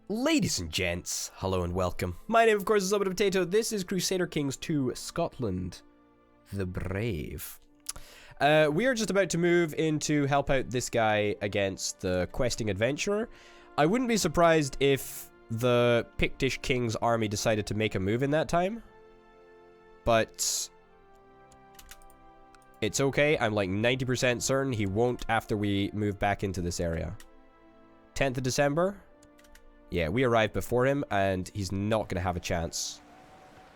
Ladies and gents, hello and welcome. My name, of course, is Somebody Potato. This is Crusader Kings 2 Scotland the Brave. We are just about to move in to help out this guy against the questing adventurer. I wouldn't be surprised if the Pictish King's army decided to make a move in that time. But it's okay. I'm like 90% certain he won't after we move back into this area. 10th of December? Yeah, we arrived before him, and he's not going to have a chance.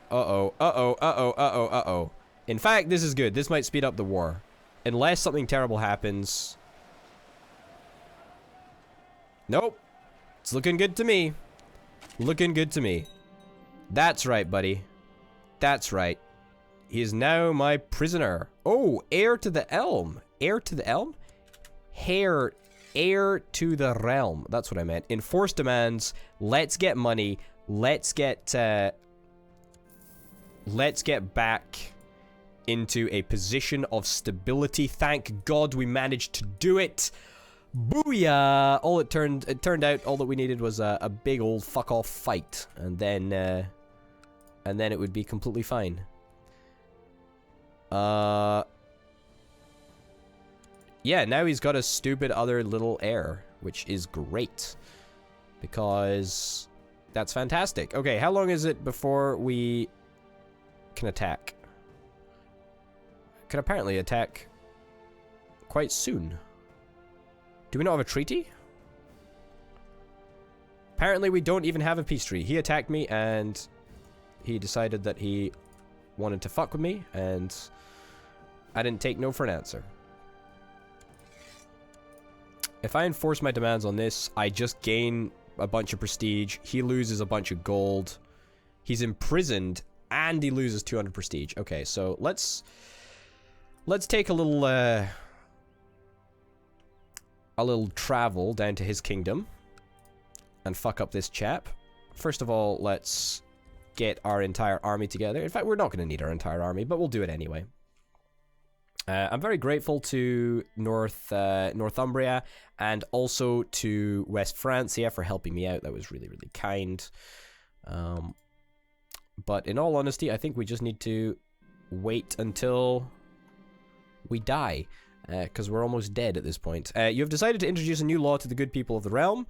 Uh-oh, uh-oh, uh-oh, uh-oh, uh-oh. In fact, this is good. This might speed up the war. Unless something terrible happens. Nope. It's looking good to me. Looking good to me. That's right, buddy. That's right. He is now my prisoner. Oh, heir to the elm. Heir to the elm? Heir to the realm. That's what I meant. Enforce demands. Let's get money. Let's get back into a position of stability. Thank God we managed to do it. Booyah! It turned out all that we needed was a big old fuck off fight, and then it would be completely fine. Yeah, now he's got a stupid other little heir, which is great. Because that's fantastic. Okay, how long is it before we can attack? Can apparently attack quite soon. Do we not have a treaty? Apparently we don't even have a peace treaty. He attacked me and he decided that he wanted to fuck with me, and I didn't take no for an answer. If I enforce my demands on this, I just gain a bunch of prestige. He loses a bunch of gold. He's imprisoned, and he loses 200 prestige. Okay, so let's take a little travel down to his kingdom and fuck up this chap. First of all, let's get our entire army together. In fact, we're not going to need our entire army, but we'll do it anyway. I'm very grateful to Northumbria and also to West Francia for helping me out. That was really, really kind. But in all honesty, I think we just need to wait until we die, because we're almost dead at this point. You have decided to introduce a new law to the good people of the realm,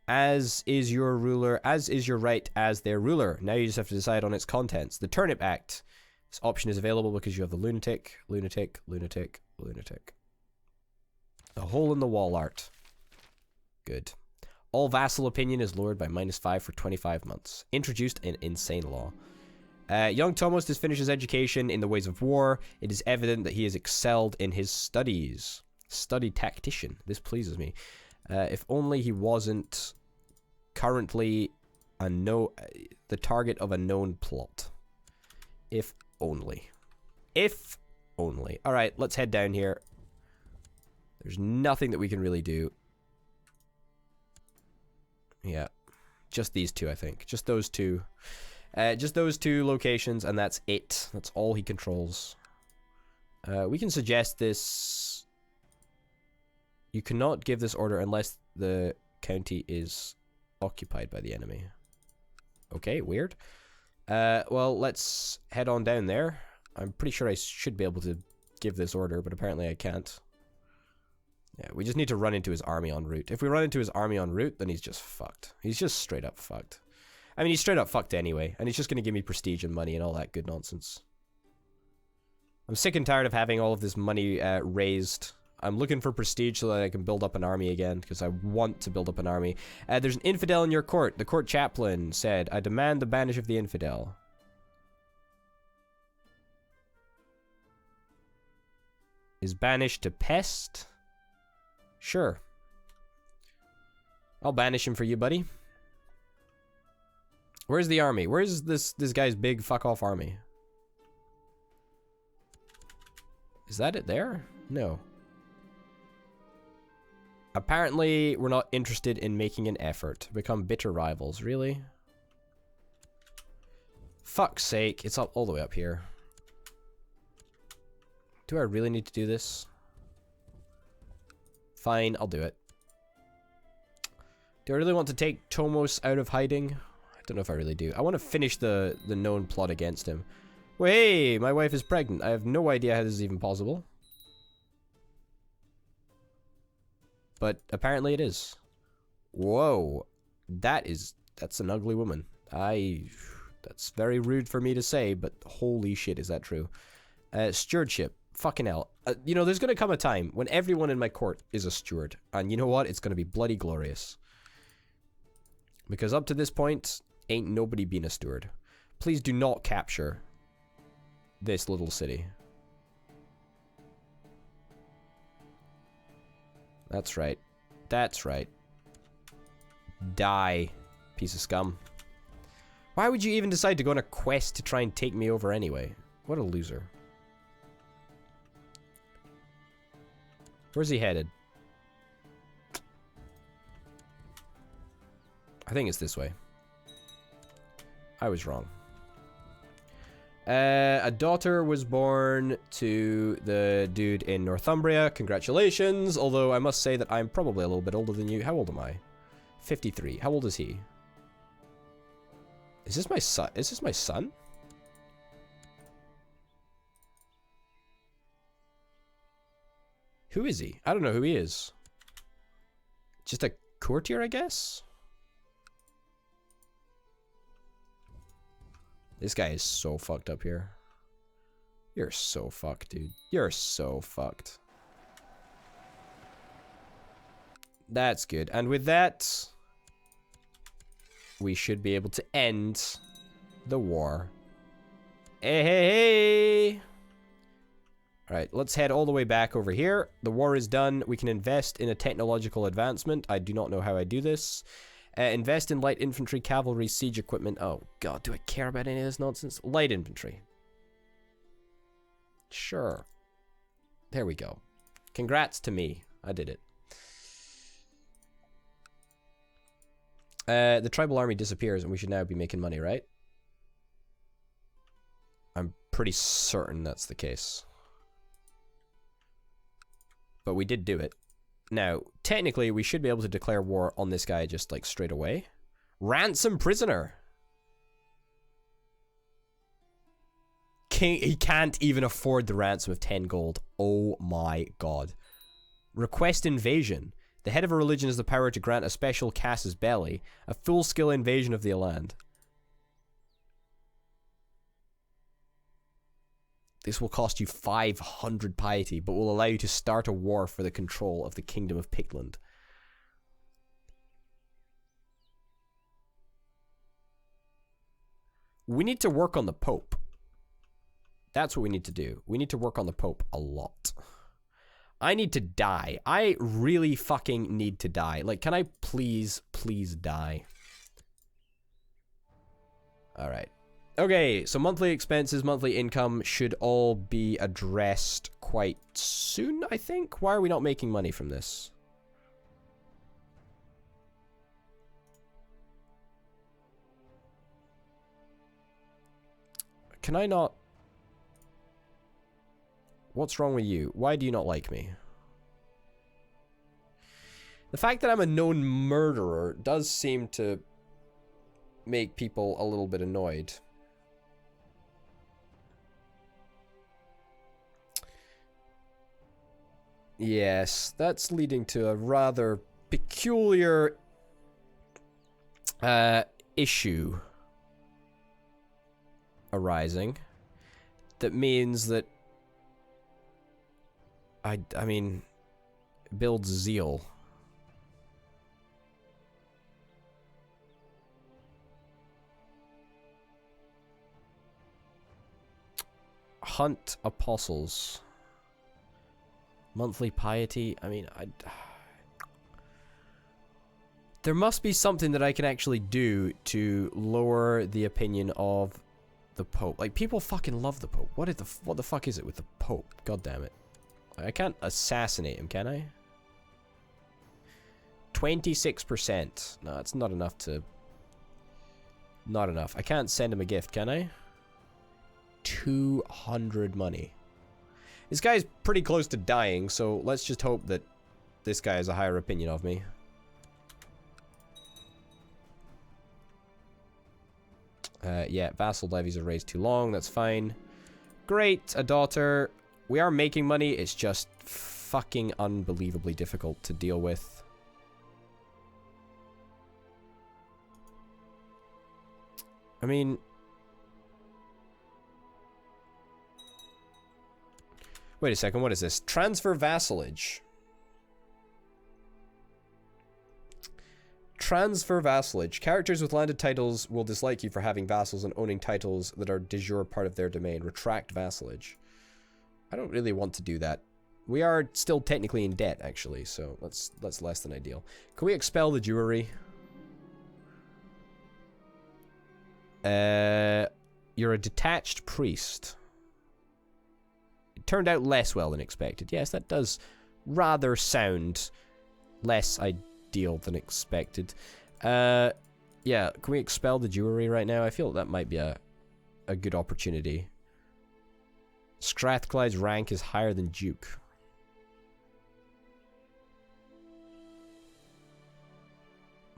as is your ruler, as is your right as their ruler. Now you just have to decide on its contents. The Turnip Act. This option is available because you have the lunatic, lunatic, lunatic, lunatic. The hole in the wall art. Good. All vassal opinion is lowered by -5 for 25 months. Introduced an insane law. Young Tymoteusz has finished his education in the ways of war. It is evident that he has excelled in his studies. Study tactician. This pleases me. If only he wasn't currently the target of a known plot. If only. If only. Alright, let's head down here. There's nothing that we can really do. Yeah. Just these two, I think. Just those two. Just those two locations, and that's it. That's all he controls. We can suggest this. You cannot give this order unless the county is occupied by the enemy. Okay, weird. Well, let's head on down there. I'm pretty sure I should be able to give this order, but apparently I can't. Yeah, we just need to run into his army en route. If we run into his army en route, then he's just fucked. He's just straight up fucked. I mean, he's straight up fucked anyway, and he's just gonna give me prestige and money and all that good nonsense. I'm sick and tired of having all of this money raised. I'm looking for prestige so that I can build up an army again, because I want to build up an army. There's an infidel in your court. The court chaplain said, I demand the banish of the infidel. Is banished to pest? Sure. I'll banish him for you, buddy. Where's the army? Where's this guy's big fuck-off army? Is that it there? No. Apparently, we're not interested in making an effort. Become bitter rivals. Really? Fuck's sake. It's all the way up here. Do I really need to do this? Fine, I'll do it. Do I really want to take Tymoteusz out of hiding? I don't know if I really do. I want to finish the known plot against him. Well, hey, my wife is pregnant. I have no idea how this is even possible. But apparently it is. Whoa. That's an ugly woman. That's very rude for me to say, but holy shit, is that true? Stewardship. Fucking hell. You know, there's gonna come a time when everyone in my court is a steward. And you know what? It's gonna be bloody glorious. Because up to this point, ain't nobody been a steward. Please do not capture this little city. That's right. That's right. Die, piece of scum. Why would you even decide to go on a quest to try and take me over anyway? What a loser. Where's he headed? I think it's this way. I was wrong. A daughter was born to the dude in Northumbria. Congratulations. Although I must say that I'm probably a little bit older than you. How old am I? 53. How old is he? Is this my son? Is this my son? Who is he? I don't know who he is. Just a courtier, I guess? This guy is so fucked up here. You're so fucked, dude. You're so fucked. That's good. And with that, we should be able to end the war. Hey, hey, hey! Alright, let's head all the way back over here. The war is done. We can invest in a technological advancement. I do not know how I do this. Invest in light infantry, cavalry, siege equipment. Oh god, do I care about any of this nonsense? Light infantry. Sure. There we go. Congrats to me. I did it. The tribal army disappears and we should now be making money, right? I'm pretty certain that's the case. But we did do it. Now, technically, we should be able to declare war on this guy just, like, straight away. Ransom prisoner! King, he can't even afford the ransom of 10 gold. Oh my god. Request invasion. The head of a religion has the power to grant a special casus belli, a full-scale invasion of the land. This will cost you 500 piety, but will allow you to start a war for the control of the kingdom of Pictland. We need to work on the Pope. That's what we need to do. We need to work on the Pope a lot. I need to die. I really fucking need to die. Like, can I please die? Alright. Okay, so monthly expenses, monthly income should all be addressed quite soon, I think. Why are we not making money from this? Can I not? What's wrong with you? Why do you not like me? The fact that I'm a known murderer does seem to make people a little bit annoyed. Yes, that's leading to a rather peculiar issue arising. That means that I mean, builds zeal. Hunt apostles. Monthly piety. I mean, there must be something that I can actually do to lower the opinion of the Pope. Like, people fucking love the Pope. What the fuck is it with the Pope? God damn it. I can't assassinate him, can I? 26%. No, it's not enough to... Not enough. I can't send him a gift, can I? 200 money. This guy's pretty close to dying, so let's just hope that this guy has a higher opinion of me. Yeah, vassal levies are raised too long. That's fine. Great, a daughter. We are making money. It's just fucking unbelievably difficult to deal with. I mean... Wait a second, what is this? Transfer vassalage. Transfer vassalage. Characters with landed titles will dislike you for having vassals and owning titles that are de jure part of their domain. Retract vassalage. I don't really want to do that. We are still technically in debt, actually, so that's less than ideal. Can we expel the Jewry? You're a detached priest. It turned out less well than expected. Yes, that does rather sound less ideal than expected. Yeah, can we expel the Jewry right now? I feel that might be a good opportunity. Strathclyde's rank is higher than Duke.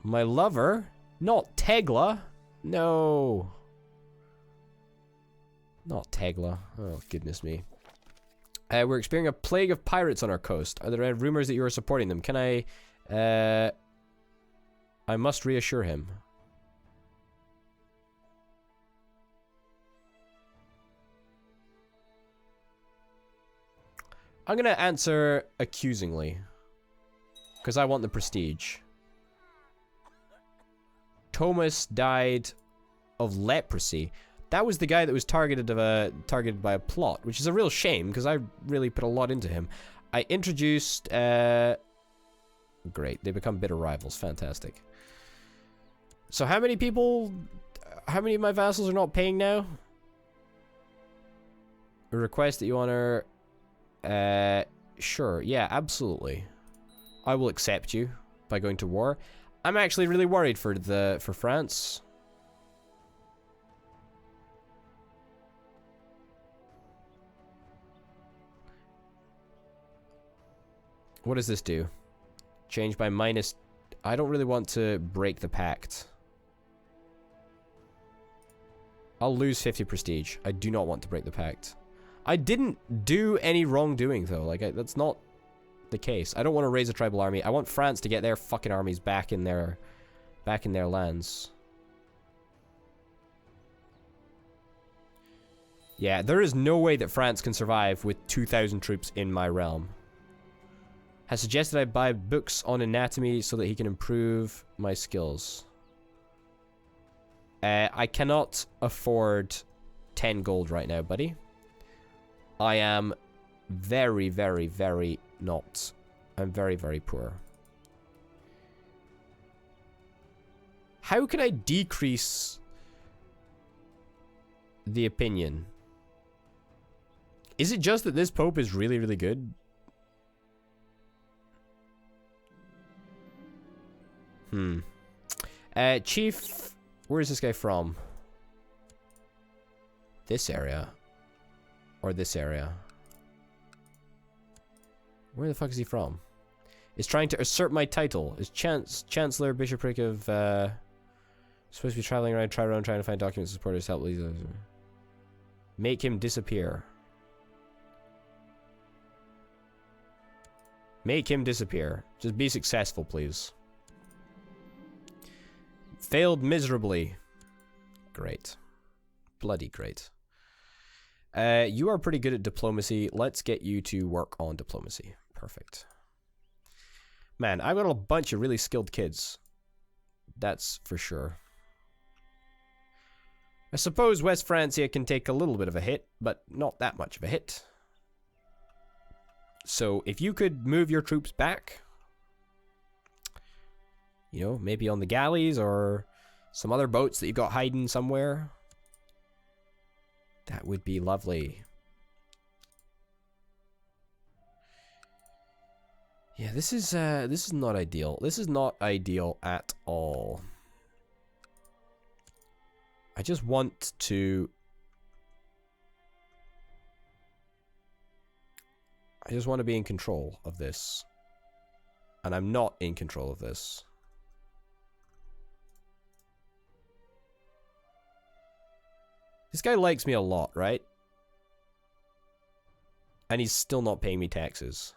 My lover? Not Tegla? No. Not Tegla. Oh, goodness me. We're experiencing a plague of pirates on our coast. Are there rumors that you are supporting them? Can I must reassure him. I'm gonna answer accusingly. Because I want the prestige. Thomas died of leprosy. That was the guy that was targeted by a plot, which is a real shame because I really put a lot into him. I introduced great, they become bitter rivals. Fantastic. So how many of my vassals are not paying now? A request that you honor sure, yeah, absolutely. I will accept you by going to war. I'm actually really worried for France. What does this do? Change by minus... I don't really want to break the pact. I'll lose 50 prestige. I do not want to break the pact. I didn't do any wrongdoing, though. Like, that's not the case. I don't want to raise a tribal army. I want France to get their fucking armies back in their lands. Yeah, there is no way that France can survive with 2,000 troops in my realm. Has suggested I buy books on anatomy so that he can improve my skills. I cannot afford 10 gold right now, buddy. I am very, very, very not. I'm very, very poor. How can I decrease the opinion? Is it just that this Pope is really, really good? Chief, where is this guy from? This area. Or this area. Where the fuck is he from? Is trying to usurp my title. Is Chancellor Bishopric of supposed to be traveling around Tyrone trying to find documents to support his help. Make him disappear. Make him disappear. Just be successful, please. Failed miserably. Great. Bloody great. You are pretty good at diplomacy. Let's get you to work on diplomacy. Perfect. Man, I've got a bunch of really skilled kids. That's for sure. I suppose West Francia can take a little bit of a hit, but not that much of a hit. So if you could move your troops back, you know, maybe on the galleys or some other boats that you've got hiding somewhere, that would be lovely. Yeah, this is not ideal. This is not ideal at all. I just want to be in control of this. And I'm not in control of this. This guy likes me a lot, right? And he's still not paying me taxes.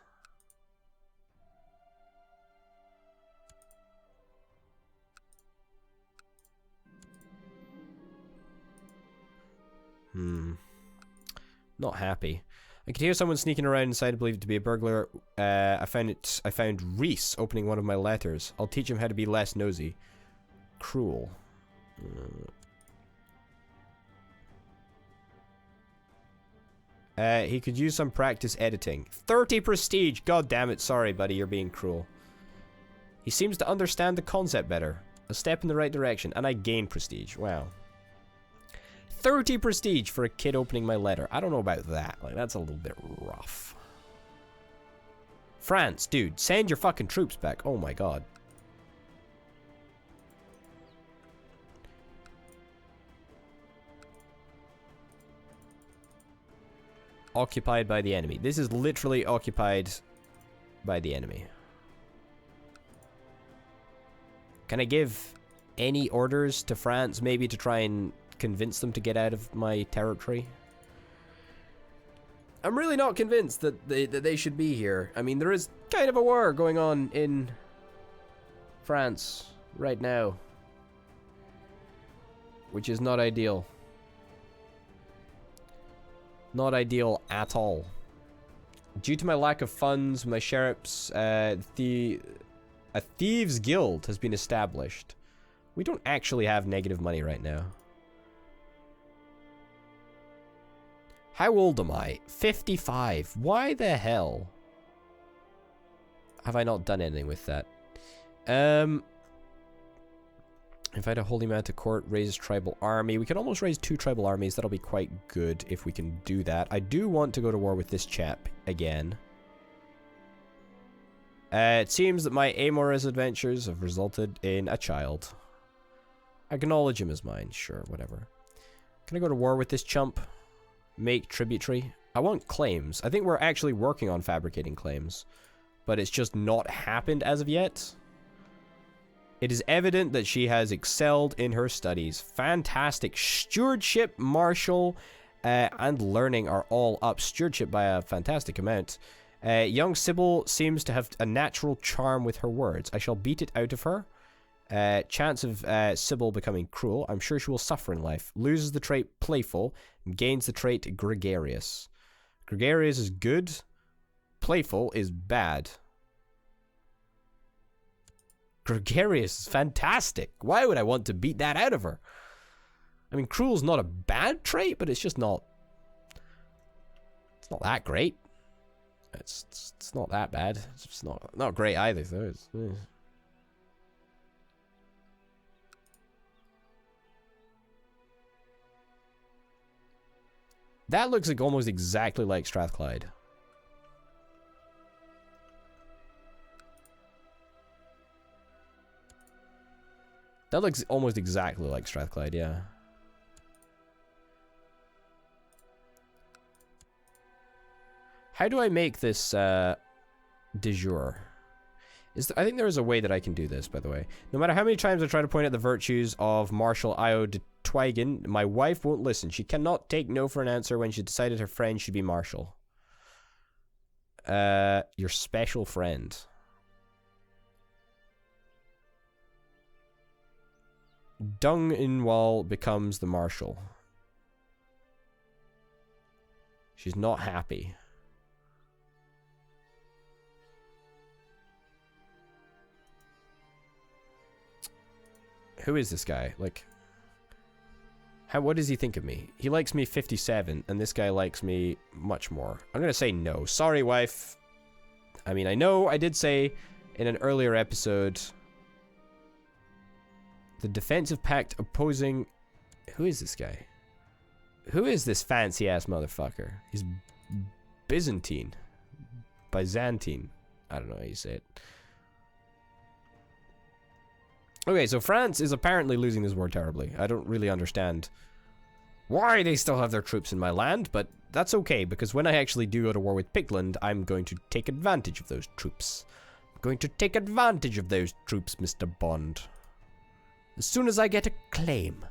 Not happy. I could hear someone sneaking around inside. I believe it to be a burglar. I found Reese opening one of my letters. I'll teach him how to be less nosy. Cruel. He could use some practice editing. 30 prestige! God damn it, sorry buddy, you're being cruel. He seems to understand the concept better. A step in the right direction, and I gain prestige. Wow. 30 prestige for a kid opening my letter. I don't know about that. Like, that's a little bit rough. France, dude, send your fucking troops back. Oh my god. Occupied by the enemy. This is literally occupied by the enemy. Can I give any orders to France, maybe to try and convince them to get out of my territory? I'm really not convinced that they should be here. I mean, there is kind of a war going on in France right now, which is not ideal. Not ideal at all. Due to my lack of funds, my sheriffs, a thieves guild has been established. We don't actually have negative money right now. How old am I? 55. Why the hell have I not done anything with that? Invite a holy man to court, raise tribal army. We can almost raise 2 tribal armies. That'll be quite good if we can do that. I do want to go to war with this chap again. It seems that my amorous adventures have resulted in a child. Acknowledge him as mine. Sure, whatever. Can I go to war with this chump? Make tributary. I want claims. I think we're actually working on fabricating claims, but it's just not happened as of yet. It is evident that she has excelled in her studies. Fantastic. Stewardship, martial, and learning are all up. Stewardship by a fantastic amount. Young Sybil seems to have a natural charm with her words. I shall beat it out of her. Chance of Sybil becoming cruel. I'm sure she will suffer in life. Loses the trait playful. Gains the trait gregarious. Gregarious is good. Playful is bad. Gregarious is fantastic. Why would I want to beat that out of her? I mean, cruel's not a bad trait, but it's just not... It's not that great. It's not that bad. It's just not great either, though. It's... That looks like almost exactly like Strathclyde. That looks almost exactly like Strathclyde, yeah. How do I make this de jure? I think there is a way that I can do this, by the way. No matter how many times I try to point out the virtues of Marshal Io de Twygen, my wife won't listen. She cannot take no for an answer when she decided her friend should be Marshal. Your special friend. Dung Inwal becomes the Marshal. She's not happy. Who is this guy? Like, what does he think of me? He likes me 57, and this guy likes me much more. I'm gonna say no. Sorry, wife. I mean, I know I did say in an earlier episode, the defensive pact opposing... Who is this guy? Who is this fancy-ass motherfucker? He's Byzantine. Byzantine. I don't know how you say it. Okay, so France is apparently losing this war terribly. I don't really understand why they still have their troops in my land, but that's okay, because when I actually do go to war with Pigland, I'm going to take advantage of those troops. I'm going to take advantage of those troops, Mr. Bond. As soon as I get a claim,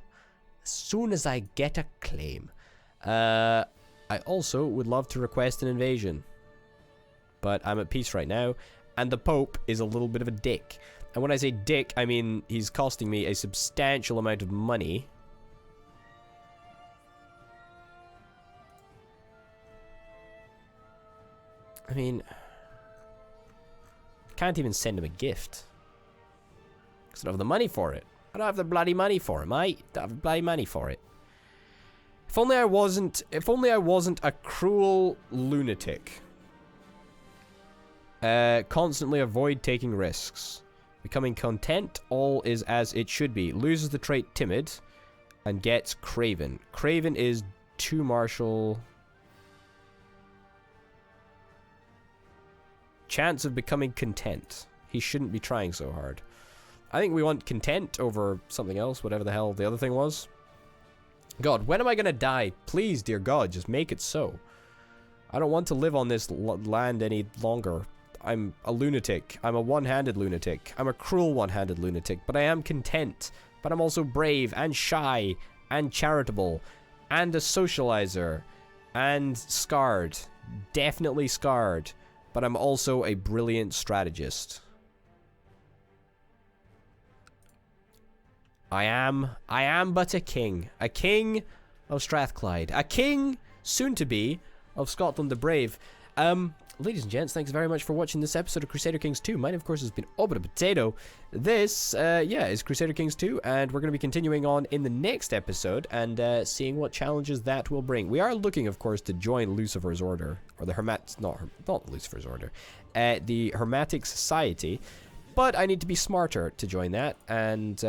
As soon as I get a claim. I also would love to request an invasion. But I'm at peace right now. And the Pope is a little bit of a dick. And when I say dick, I mean he's costing me a substantial amount of money. I mean, I can't even send him a gift. Because I don't have the money for it. I don't have the bloody money for it, mate. I don't have the bloody money for it. If only I wasn't a cruel lunatic. Constantly avoid taking risks. Becoming content, all is as it should be. Loses the trait timid and gets craven. Craven is 2 martial. Chance of becoming content. He shouldn't be trying so hard. I think we want content over something else, whatever the hell the other thing was. God, when am I gonna die? Please, dear God, just make it so. I don't want to live on this land any longer. I'm a lunatic. I'm a one-handed lunatic. I'm a cruel one-handed lunatic, but I am content. But I'm also brave and shy and charitable and a socializer and scarred. Definitely scarred. But I'm also a brilliant strategist. I am but a king of Strathclyde. A king, soon to be, of Scotland the Brave. Ladies and gents, thanks very much for watching this episode of Crusader Kings 2. Mine, of course, has been Obra Potato. This, yeah, is Crusader Kings 2, and we're going to be continuing on in the next episode and seeing what challenges that will bring. We are looking, of course, to join Lucifer's Order, or the not Lucifer's Order, the Hermetic Society, but I need to be smarter to join that, and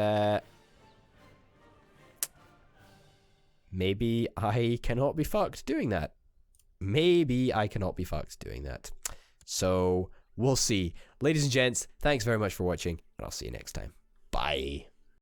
maybe I cannot be fucked doing that. Maybe I cannot be fucked doing that. So, we'll see. Ladies and gents, thanks very much for watching, and I'll see you next time. Bye.